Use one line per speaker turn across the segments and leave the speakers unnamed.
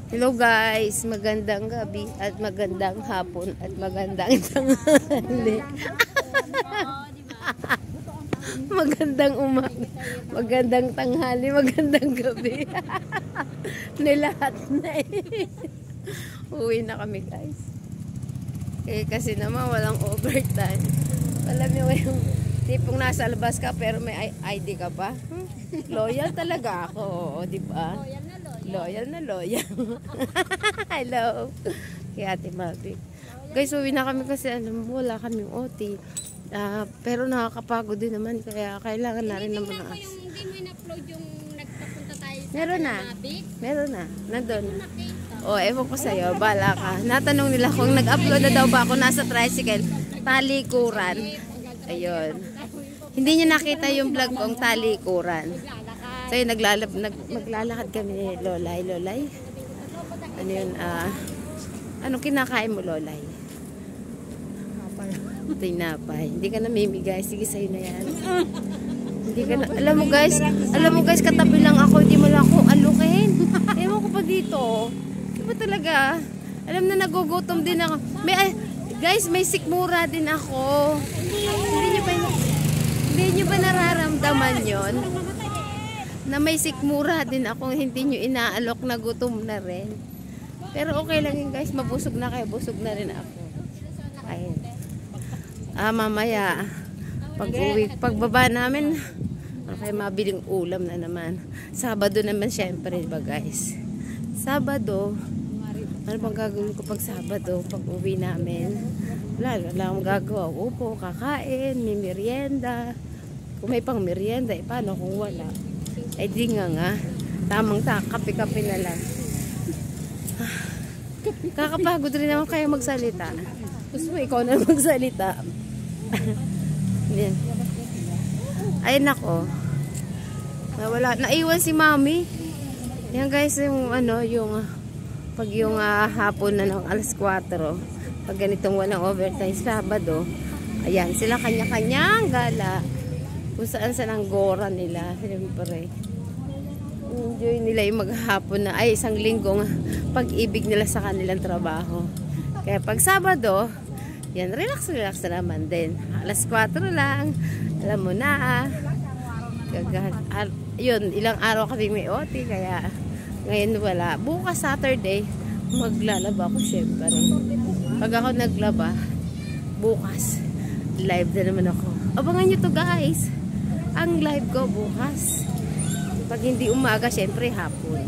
Hello guys, magandang gabi at magandang hapon at magandang tanghali. Magandang umaga, magandang tanghali, magandang gabi. Nilahat na eh. Uwi na kami guys. Kasi naman walang overtime. Alam niyo yung tipong nasa labas ka pero may ID ka pa. Loyal talaga ako, di ba? Loyal na loyal. Hello. Kay Ate Mavic. Guys, uwi na kami kasi alam mo, wala kaming OT. Pero nakakapagod din naman kaya kailangan na rin naman na.
Hindi mo in-upload yung nagpapunta tayo sa
Meron na.
Mavic?
Meron na. Nandun. Ewan ko sa'yo. Bala ka. Natanong nila kung nag-upload na daw ba ako nasa tricycle. Talikuran. Ayun. Hindi niya nakita yung vlog kong talikuran. So yun, maglalakad kami ni Lolay. Lolay? Ano yun? Anong kinakain mo, Lolay? Tinapay. Hindi ka namimigay. Sige, sa'yo na yan. Hindi ka na, alam mo guys, katabi lang ako. Hindi mo lang ako alukin. Ewan ko pa dito. Di ba talaga? Alam na nagugutom din ako. Guys, may sikmura din ako. Hindi nyo ba nararamdaman yon? Na may sikmura din ako, hindi nyo inaalok na gutom na rin. Pero okay lang yun guys, mabusog na kayo, busog na rin ako. Ayun. Mamaya, pagbaba namin, okay, mabiling ulam na naman. Sabado naman syempre, diba guys? Sabado, ano bang gagawin ko pag Sabado, pag uwi namin? Wala akong gagawa. Upo, kakain, may merienda. Kung may pang merienda, paano kung wala? Di nga. Tamang kape-kape na lang. Kakapagod rin naman kayo magsalita. Gusto mo ikaw na magsalita. Ay nako. Naiwan si Mami. Yan guys, yung pag yung hapon na ng alas 4, pag ganitong walang overtime Sabado, ayan, sila kanya-kanyang gala. Kung saan ang gora nila, siyempre. Enjoy nila yung maghapon na, isang linggong pag-ibig nila sa kanilang trabaho. Kaya pag Sabado, yan, relax na naman din. Alas 4 lang, alam mo na, yun, ilang araw kami may OT, kaya ngayon wala. Bukas Saturday, maglalaba ko syempre. Pag ako naglaba, bukas, live na naman ako. Abangan nyo to guys. Ang live ko bukas. Pag hindi umaga, syempre hapon.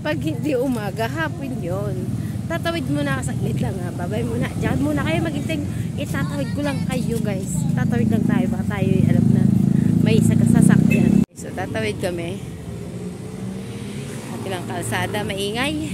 Pag hindi umaga, hapon yun. Tatawid muna, saglit lang ha. Babay muna. Diyan muna kayo magintay. Itatawid ko lang kayo guys. Tatawid lang tayo. Baka tayo alam na may sasakyan. So tatawid kami. At ilang kalsada, maingay.